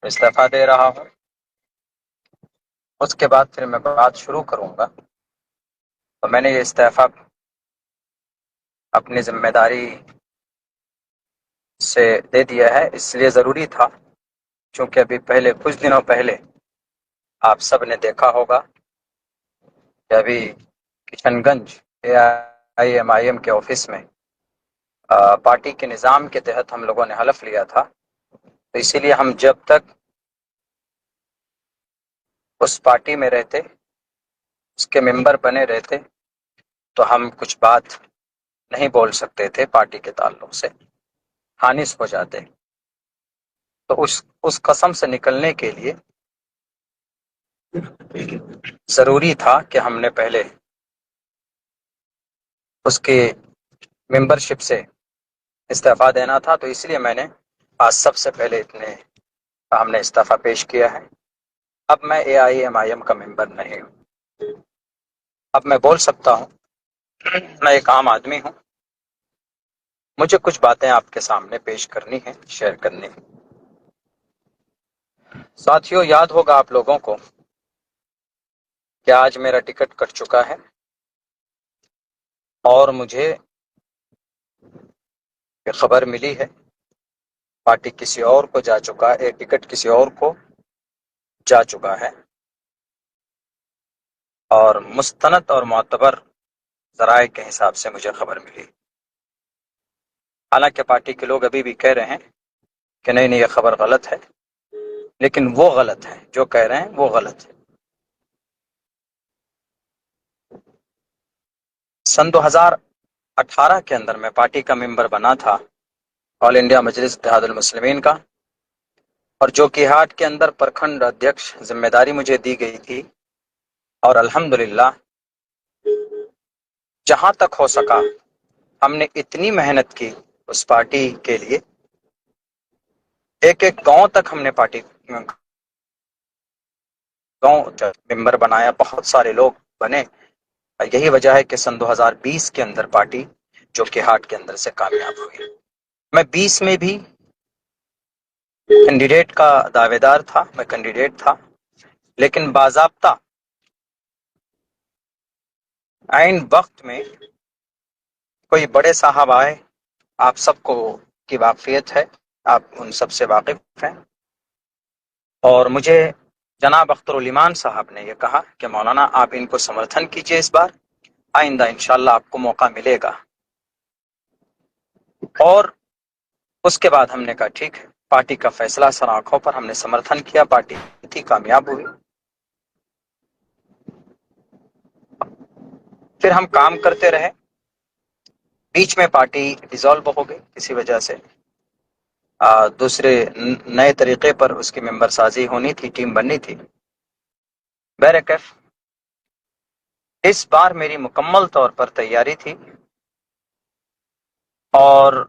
استعفیٰ دے رہا ہوں۔ اس کے بعد پھر میں بات شروع کروں گا۔ تو میں نے یہ استعفیٰ اپنی ذمہ داری سے دے دیا ہے، اس لیے ضروری تھا چونکہ ابھی کچھ دنوں پہلے آپ سب نے دیکھا ہوگا کہ ابھی کشن گنج AIMIM کے آفس میں پارٹی کے نظام کے تحت ہم لوگوں نے حلف لیا تھا، تو اسی لیے ہم جب تک اس پارٹی میں رہتے، اس کے ممبر بنے رہتے، تو ہم کچھ بات نہیں بول سکتے تھے پارٹی کے تعلق سے، خانص ہو جاتے۔ تو اس قسم سے نکلنے کے لیے ضروری تھا کہ ہم نے پہلے اس کی ممبرشپ سے استعفیٰ دینا تھا، تو اس لیے میں نے آج سب سے پہلے ہم نے استعفیٰ پیش کیا ہے۔ اب میں AIMIM کا ممبر نہیں ہوں۔ اب میں بول سکتا ہوں، میں ایک عام آدمی ہوں، مجھے کچھ باتیں آپ کے سامنے پیش کرنی ہیں، شیئر کرنی ہیں۔ ساتھیوں، یاد ہوگا آپ لوگوں کو کہ آج میرا ٹکٹ کٹ چکا ہے اور مجھے یہ خبر ملی ہے پارٹی کسی اور کو جا چکا ہے، ٹکٹ کسی اور کو جا چکا ہے، اور مستند اور معتبر ذرائع کے حساب سے مجھے خبر ملی۔ حالانکہ پارٹی کے لوگ ابھی بھی کہہ رہے ہیں کہ نہیں یہ خبر غلط ہے، لیکن وہ غلط ہے، جو کہہ رہے ہیں وہ غلط ہے۔ سن 2018 کے اندر میں پارٹی کا ممبر بنا تھا، آل انڈیا مجلس اتحاد المسلمین کا، اور جو کہ ہاٹ کے اندر پرکھنڈ ادھیکش ذمہ داری مجھے دی گئی تھی، اور الحمدللہ جہاں تک ہو سکا ہم نے اتنی محنت کی اس پارٹی کے لیے، ایک ایک گاؤں تک ہم نے پارٹی گاؤں ممبر بنایا، بہت سارے لوگ بنے۔ یہی وجہ ہے کہ سن 2020 کے اندر پارٹی جو کہ ہاٹ کے اندر سے کامیاب ہوئی۔ میں 20 میں بھی کینڈیڈیٹ کا دعوے دار تھا، میں کینڈیڈیٹ تھا، لیکن باضابطہ عین وقت میں کوئی بڑے صاحب آئے، آپ سب کو کی واقفیت ہے، آپ ان سب سے واقف ہیں، اور مجھے جناب اختر الایمان صاحب نے یہ کہا کہ مولانا آپ ان کو سمرتھن کیجئے، اس بار آئندہ انشاءاللہ آپ کو موقع ملے گا۔ اور اس کے بعد ہم نے کہا ٹھیک ہے، پارٹی کا فیصلہ سر آنکھوں پر، ہم نے سمرتھن کیا، پارٹی تھی کامیاب ہوئی۔ پھر ہم کام کرتے رہے، بیچ میں پارٹی ڈیزالو ہو گئی کسی وجہ سے، دوسرے نئے طریقے پر اس کی ممبر سازی ہونی تھی، ٹیم بننی تھی۔ بہرکیف اس بار میری مکمل طور پر تیاری تھی، اور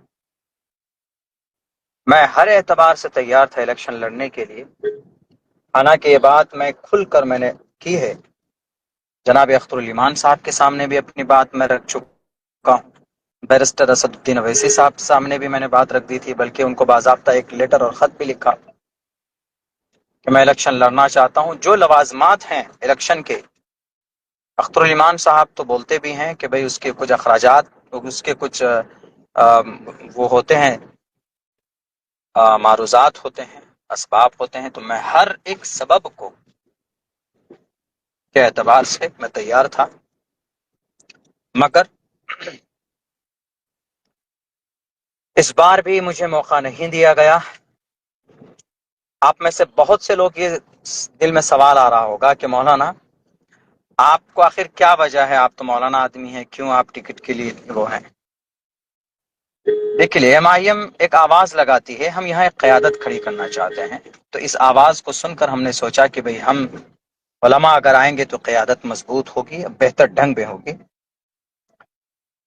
میں ہر اعتبار سے تیار تھا الیکشن لڑنے کے لیے۔ حالانکہ یہ بات میں نے کی ہے، جناب اختر الایمان صاحب کے سامنے بھی اپنی بات میں رکھ چکا ہوں، بیرسٹر اسد الدین اویسی صاحب کے سامنے بھی میں نے بات رکھ دی تھی، بلکہ ان کو باضابطہ ایک لیٹر اور خط بھی لکھا کہ میں الیکشن لڑنا چاہتا ہوں۔ جو لوازمات ہیں الیکشن کے، اختر الایمان صاحب تو بولتے بھی ہیں کہ بھئی اس کے کچھ اخراجات، اس کے کچھ وہ ہوتے ہیں، معروضات ہوتے ہیں، اسباب ہوتے ہیں، تو میں ہر ایک سبب کو کے اعتبار سے میں تیار تھا، مگر اس بار بھی مجھے موقع نہیں دیا گیا۔ آپ میں سے بہت سے لوگ یہ دل میں سوال آ رہا ہوگا کہ مولانا آپ کو آخر کیا وجہ ہے، آپ تو مولانا آدمی ہیں، کیوں آپ ٹکٹ کے لیے وہ ہیں؟ دیکھیے MIM ایک آواز لگاتی ہے، ہم یہاں ایک قیادت کھڑی کرنا چاہتے ہیں، تو اس آواز کو سن کر ہم نے سوچا کہ بھئی ہم علماء اگر آئیں گے تو قیادت مضبوط ہوگی، بہتر ڈھنگ میں ہوگی۔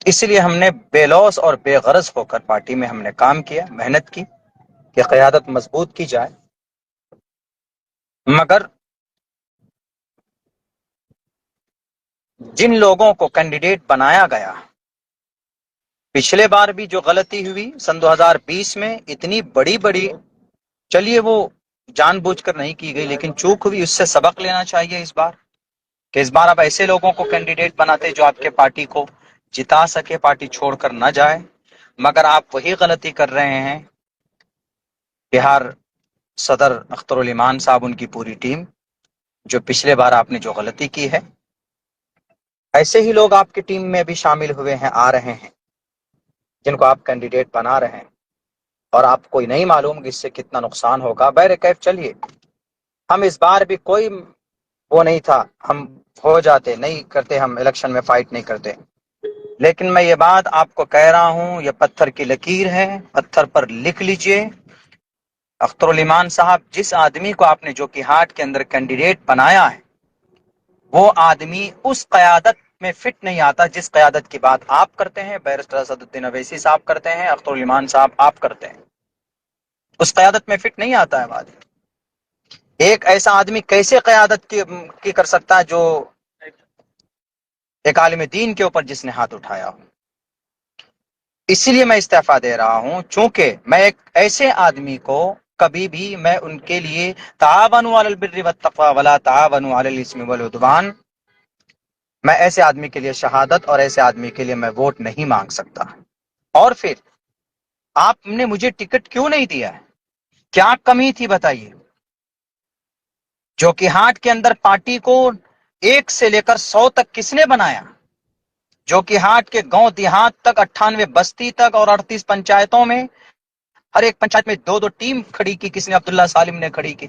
اس لیے ہم نے بے لوث اور بے غرض ہو کر پارٹی میں ہم نے کام کیا، محنت کی کہ قیادت مضبوط کی جائے۔ مگر جن لوگوں کو کینڈیڈیٹ بنایا گیا، پچھلے بار بھی جو غلطی ہوئی سن 2020 میں، اتنی بڑی چلیے وہ جان بوجھ کر نہیں کی گئی، لیکن چوک ہوئی، اس سے سبق لینا چاہیے اس بار، کہ اس بار آپ ایسے لوگوں کو کینڈیڈیٹ بناتے جو آپ کے پارٹی کو جتا سکے، پارٹی چھوڑ کر نہ جائے، مگر آپ وہی غلطی کر رہے ہیں بہار صدر اختر الایمان صاحب، ان کی پوری ٹیم، جو پچھلے بار آپ نے جو غلطی کی ہے۔ ایسے ہی لوگ آپ کی ٹیم میں بھی شامل ہوئے ہیں، آ رہے ہیں، جن کو آپ کینڈیڈیٹ بنا رہے ہیں، اور آپ کو نہیں معلوم کہ اس سے کتنا نقصان ہوگا۔ بہر کیف چلیے، ہم اس بار بھی کوئی وہ نہیں تھا، ہم ہو جاتے، نہیں کرتے، ہم الیکشن میں فائٹ نہیں کرتے، لیکن میں یہ بات آپ کو کہہ رہا ہوں، یہ پتھر کی لکیر ہے، پتھر پر لکھ لیجئے۔ اختر الایمان صاحب، جس آدمی کو آپ نے جو کہ ہاٹ کے اندر کینڈیڈیٹ بنایا ہے، وہ آدمی اس قیادت میں فٹ نہیں آتا جس قیادت کی بات آپ کرتے ہیں، بیرسٹر اسد الدین اویسی صاحب کرتے ہیں، اختر الایمان صاحب آپ کرتے ہیں، اس قیادت میں فٹ نہیں آتا ہے وہ آدمی۔ ایک ایسا آدمی کیسے قیادت کی کر سکتا ہے جو ایک عالم دین کے اوپر جس نے ہاتھ اٹھایا ہو؟ اسی لیے میں استعفیٰ دے رہا ہوں، چونکہ میں ایک ایسے آدمی کو کبھی بھی میں ان کے لیے تعاونوا علی البر والتقوی ولا تعاونوا علی الاثم والعدوان، میں ایسے آدمی کے لیے شہادت اور ایسے آدمی کے لیے میں ووٹ نہیں مانگ سکتا۔ اور پھر آپ نے مجھے ٹکٹ کیوں نہیں دیا ہے؟ کیا کمی تھی بتائیے؟ جو کہ ہاٹ کے اندر پارٹی کو 1 سے لے کر 100 تک کس نے بنایا؟ جو کہ ہاٹ کے گاؤں دیہات تک، 98 بستی تک اور 38 پنچایتوں میں، ہر ایک پنچایت میں 2 2 ٹیم کھڑی کی کس نے؟ عبداللہ سالم نے کھڑی کی۔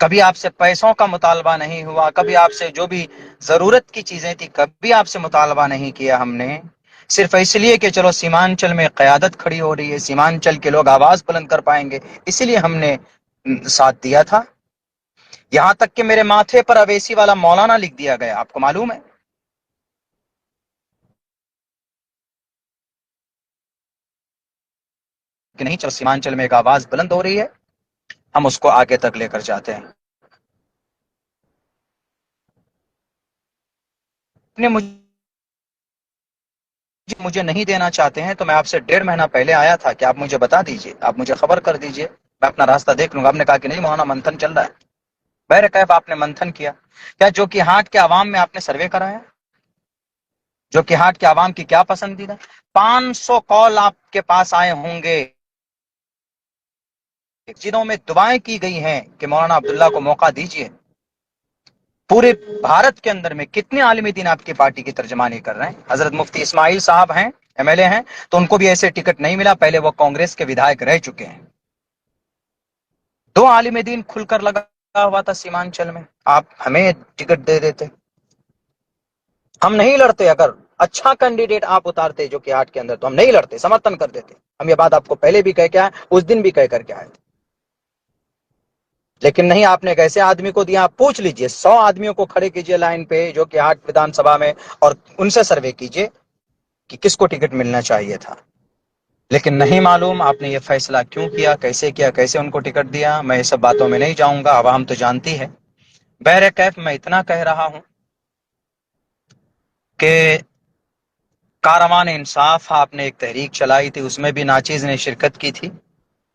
کبھی آپ سے پیسوں کا مطالبہ نہیں ہوا، کبھی آپ سے جو بھی ضرورت کی چیزیں تھی کبھی آپ سے مطالبہ نہیں کیا ہم نے، صرف اس لیے کہ چلو سیمانچل میں قیادت کھڑی ہو رہی ہے، سیمانچل کے لوگ آواز بلند کر پائیں گے، اسی لیے ہم نے ساتھ دیا تھا۔ یہاں تک کہ میرے ماتھے پر اویسی والا مولانا لکھ دیا گیا، آپ کو معلوم ہے کہ نہیں؟ چلو سیمانچل میں ایک آواز بلند ہو رہی ہے، ہم اس کو آگے تک لے کر جاتے ہیں۔ نے مجھے نہیں دینا چاہتے ہیں تو میں آپ سے 1.5 مہینہ پہلے آیا تھا کہ آپ مجھے بتا دیجئے، آپ مجھے خبر کر دیجئے، میں اپنا راستہ دیکھ لوں گا۔ آپ نے کہا کہ نہیں مولانا، منتھن چل رہا ہے۔ بہر کیف آپ نے منتھن کیا، کیا جو کہ ہاٹ کے عوام میں آپ نے سروے کرایا؟ جو کہ ہاٹ کے عوام کی کیا پسندیدہ؟ 500 کال آپ کے پاس آئے ہوں گے جنہوں میں دعائیں کی گئی ہیں کہ مولانا عبداللہ کو موقع دیجئے۔ پورے بھارت کے اندر میں کتنے عالم دین آپ کی پارٹی کی ترجمانی کر رہے ہیں؟ حضرت مفتی اسماعیل صاحب ہیں، MLA ہیں، تو ان کو بھی ایسے ٹکٹ نہیں ملا، پہلے وہ کانگریس کے ودھائک رہ چکے ہیں۔ 2 عالم دین کھل کر لگا ہوا تھا سیمانچل میں، آپ ہمیں ٹکٹ دے دیتے، ہم نہیں لڑتے۔ اگر اچھا کینڈیڈیٹ آپ اتارتے جو کہ ہاٹ کے اندر تو ہم نہیں لڑتے، سمرتھن کر دیتے۔ ہم یہ بات آپ کو پہلے بھی کہہ کے آئے، اس دن بھی کہہ کر کے آئے تھے، لیکن نہیں، آپ نے ایک ایسے آدمی کو دیا۔ آپ پوچھ لیجئے، 100 آدمیوں کو کھڑے کیجئے لائن پہ جو کہ ہاٹ ودھان سبھا میں، اور ان سے سروے کیجئے کہ کس کو ٹکٹ ملنا چاہیے تھا۔ لیکن نہیں معلوم آپ نے یہ فیصلہ کیوں کیا، کیسے ان کو ٹکٹ دیا، میں یہ سب باتوں میں نہیں جاؤں گا، عوام تو جانتی ہے۔ بہر کیف میں اتنا کہہ رہا ہوں کہ کاروان انصاف آپ نے ایک تحریک چلائی تھی، اس میں بھی ناچیز نے شرکت کی تھی،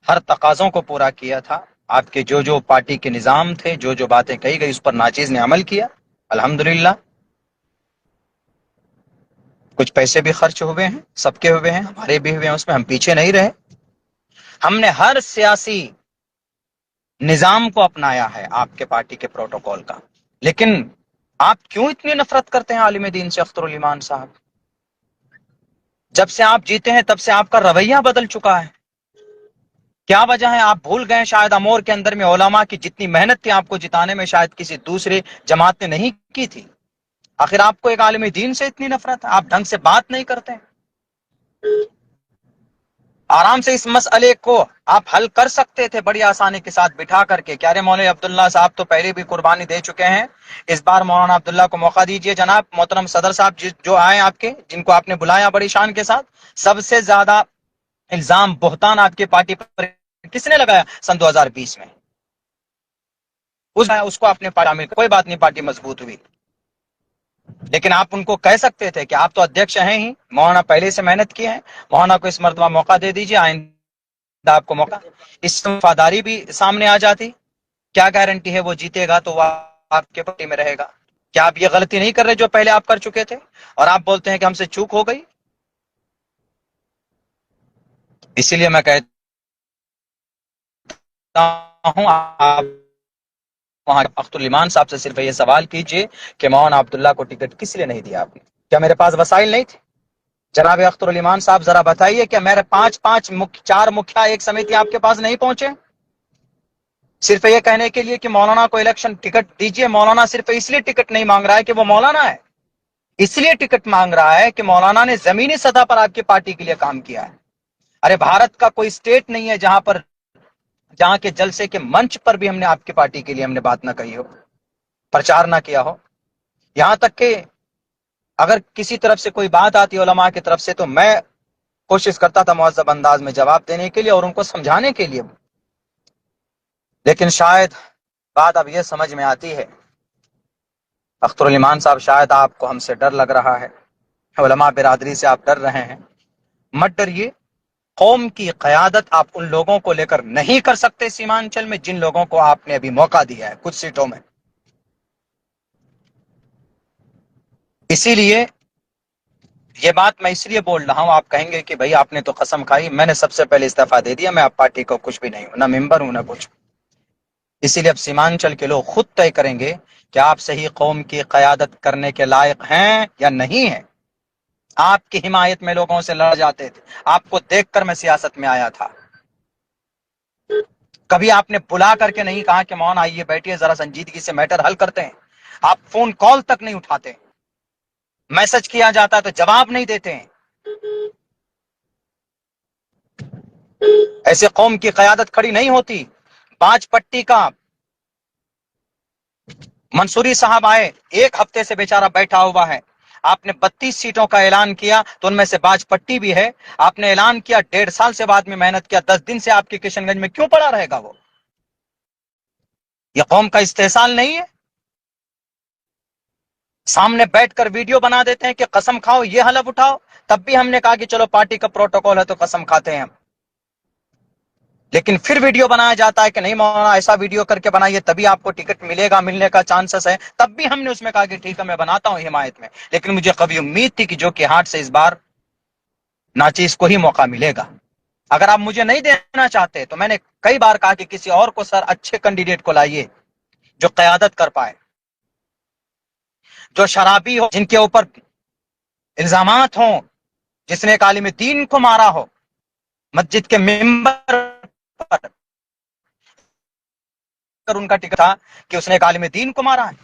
ہر تقاضوں کو پورا کیا تھا۔ آپ کے جو پارٹی کے نظام تھے، جو باتیں کہی گئی، اس پر ناچیز نے عمل کیا، الحمدللہ۔ کچھ پیسے بھی خرچ ہوئے ہیں، سب کے ہوئے ہیں، ہمارے بھی ہوئے ہیں، اس میں ہم پیچھے نہیں رہے۔ ہم نے ہر سیاسی نظام کو اپنایا ہے آپ کے پارٹی کے پروٹوکول کا، لیکن آپ کیوں اتنی نفرت کرتے ہیں عالم دین سے اختر الایمان صاحب؟ جب سے آپ جیتے ہیں تب سے آپ کا رویہ بدل چکا ہے، کیا وجہ ہے؟ آپ بھول گئے شاید امور کے اندر میں علماء کی جتنی محنت تھی آپ کو جتانے میں شاید کسی دوسرے جماعت نے نہیں کی تھی۔ آخر آپ کو ایک عالم دین سے اتنی نفرت ہے، آپ ڈھنگ سے بات نہیں کرتے ہیں۔ آرام سے اس مسئلے کو آپ حل کر سکتے تھے بڑی آسانی کے ساتھ بٹھا کر کے، کیا رے مولانا عبداللہ صاحب تو پہلے بھی قربانی دے چکے ہیں، اس بار مولانا عبداللہ کو موقع دیجئے۔ جناب محترم صدر صاحب جو آئے آپ کے، جن کو آپ نے بلایا بڑی شان کے ساتھ، سب سے زیادہ الزام بہتان آپ کی پارٹی پر کس نے لگایا سن 2020 میں؟ اس کو آپ نے پارٹی، کوئی بات نہیں، پارٹی مضبوط ہوئی، لیکن آپ ان کو کہہ سکتے تھے کہ آپ تو ادھیکش ہیں ہی، مولانا پہلے سے محنت کی ہے، مولانا کو اس مرتبہ موقع دے دیجیے، آئندہ آپ کو موقع، اس سے وفاداری بھی سامنے آ جاتی. کیا گارنٹی ہے وہ جیتے گا تو وہ آپ کے پارٹی میں رہے گا؟ کیا آپ یہ غلطی نہیں کر رہے جو پہلے آپ کر چکے تھے اور آپ بولتے ہیں کہ ہم سے چوک ہو گئی؟ اسی لیے میں کہتا ہوں آپ وہاں اختر الایمان صاحب سے صرف یہ سوال کیجئے کہ مولانا عبداللہ کو ٹکٹ کس لیے نہیں دیا آپ نے؟ کیا میرے پاس وسائل نہیں تھے؟ جناب اختر الایمان صاحب ذرا بتائیے کہ میرے چار مکھیا ایک سمیتی آپ کے پاس نہیں پہنچے صرف یہ کہنے کے لیے کہ مولانا کو الیکشن ٹکٹ دیجئے؟ مولانا صرف اس لیے ٹکٹ نہیں مانگ رہا ہے کہ وہ مولانا ہے، اس لیے ٹکٹ مانگ رہا ہے کہ مولانا نے زمینی سطح پر آپ کی پارٹی کے لیے کام کیا ہے. ارے بھارت کا کوئی اسٹیٹ نہیں ہے جہاں کے جلسے کے منچ پر بھی ہم نے آپ کی پارٹی کے لیے ہم نے بات نہ کہی ہو، پرچار نہ کیا ہو. یہاں تک کہ اگر کسی طرف سے کوئی بات آتی علماء کی طرف سے تو میں کوشش کرتا تھا مہذب انداز میں جواب دینے کے لیے اور ان کو سمجھانے کے لیے. لیکن شاید بات اب یہ سمجھ میں آتی ہے، اختر الایمان صاحب شاید آپ کو ہم سے ڈر لگ رہا ہے، علماء برادری سے آپ ڈر رہے ہیں. مت ڈریے، قوم کی قیادت آپ ان لوگوں کو لے کر نہیں کر سکتے سیمانچل میں جن لوگوں کو آپ نے ابھی موقع دیا ہے کچھ سیٹوں میں. اسی لیے یہ بات میں اس لیے بول رہا ہوں، آپ کہیں گے کہ بھائی آپ نے تو قسم کھائی، میں نے سب سے پہلے استعفیٰ دے دیا، میں اب پارٹی کو کچھ بھی نہیں ہوں، نہ ممبر ہوں نہ کچھ. اسی لیے اب سیمانچل کے لوگ خود طے کریں گے کہ آپ صحیح قوم کی قیادت کرنے کے لائق ہیں یا نہیں ہیں. آپ کی حمایت میں لوگوں سے لڑ جاتے تھے، آپ کو دیکھ کر میں سیاست میں آیا تھا. کبھی آپ نے بلا کر کے نہیں کہا کہ مولانا آئیے بیٹھیے ذرا سنجیدگی سے میٹر حل کرتے ہیں. آپ فون کال تک نہیں اٹھاتے، میسج کیا جاتا تو جواب نہیں دیتے ہیں. ایسے قوم کی قیادت کھڑی نہیں ہوتی. پانچ پٹی کا منصوری صاحب آئے، ایک ہفتے سے بیچارہ بیٹھا ہوا ہے. آپ نے 32 سیٹوں کا اعلان کیا تو ان میں سے باج پٹی بھی ہے. آپ نے اعلان کیا، 1.5 سال سے بعد میں محنت کیا، 10 دن سے آپ کے کشن گنج میں کیوں پڑا رہے گا وہ؟ یہ قوم کا استحصال نہیں ہے؟ سامنے بیٹھ کر ویڈیو بنا دیتے ہیں کہ قسم کھاؤ یہ حلف اٹھاؤ. تب بھی ہم نے کہا کہ چلو پارٹی کا پروٹوکول ہے تو قسم کھاتے ہیں ہم. لیکن پھر ویڈیو بنایا جاتا ہے کہ نہیں مولانا ایسا ویڈیو کر کے بنائیے تبھی آپ کو ٹکٹ ملے گا، ملنے کا چانسز ہے. تب بھی ہم نے اس میں کہا کہ ٹھیک ہے میں بناتا ہوں حمایت میں. لیکن مجھے کبھی امید تھی کہ جو کہ ہاتھ سے اس بار ناچیز کو ہی موقع ملے گا. اگر آپ مجھے نہیں دینا چاہتے تو میں نے کئی بار کہا کہ کسی اور کو سر اچھے کینڈیڈیٹ کو لائیے جو قیادت کر پائے، جو شرابی ہو، جن کے اوپر الزامات ہوں، جس نے ایک عالم دین کو مارا ہو مسجد کے ممبر پر. ان کا ٹکٹ تھا کہ اس نے ایک عالم دین کو مارا ہے.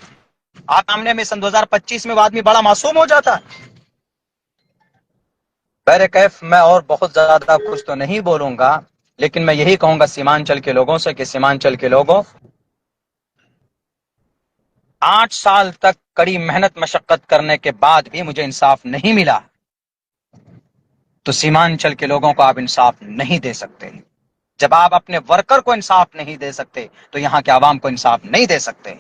آپ سامنے میں سن 2025 میں وہ آدمی بڑا معصوم ہو جاتا ہے. بہر کیف میں اور بہت زیادہ کچھ تو نہیں بولوں گا، لیکن میں یہی کہوں گا سیمانچل کے لوگوں سے کہ سیمانچل کے لوگوں، 8 سال تک کڑی محنت مشقت کرنے کے بعد بھی مجھے انصاف نہیں ملا تو سیمانچل کے لوگوں کو آپ انصاف نہیں دے سکتے. جب آپ اپنے ورکر کو انصاف نہیں دے سکتے تو یہاں کے عوام کو انصاف نہیں دے سکتے.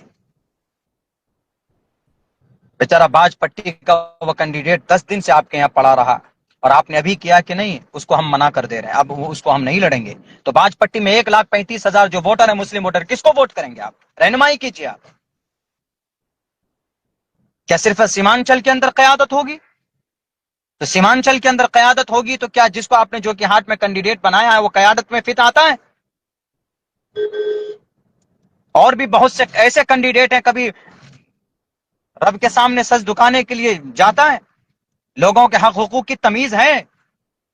بیچارہ باج پٹی کا وہ کینڈیڈیٹ 10 دن سے آپ کے یہاں پڑا رہا اور آپ نے ابھی کیا کہ نہیں اس کو ہم منع کر دے رہے ہیں، اب اس کو ہم نہیں لڑیں گے. تو باج پٹی میں 1,35,000 جو ووٹر ہے مسلم ووٹر، کس کو ووٹ کریں گے آپ؟ رہنمائی کیجیے. آپ کیا صرف سیمانچل کے اندر قیادت ہوگی؟ تو سیمانچل کے اندر قیادت ہوگی تو کیا جس کو آپ نے جو کہ ہاتھ میں کینڈیڈیٹ بنایا ہے وہ قیادت میں فٹ آتا ہے؟ اور بھی بہت سے ایسے کینڈیڈیٹ ہیں، کبھی رب کے سامنے سچ دکھانے کے لیے جاتا ہے. لوگوں کے حق حقوق کی تمیز ہے.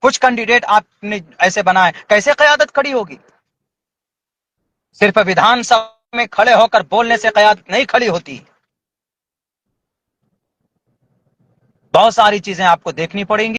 کچھ کینڈیڈیٹ آپ نے ایسے بنائے، کیسے قیادت کھڑی ہوگی؟ صرف ویدھان سبھا میں کھڑے ہو کر بولنے سے قیادت نہیں کھڑی ہوتی. بہت ساری چیزیں آپ کو دیکھنی پڑیں گی.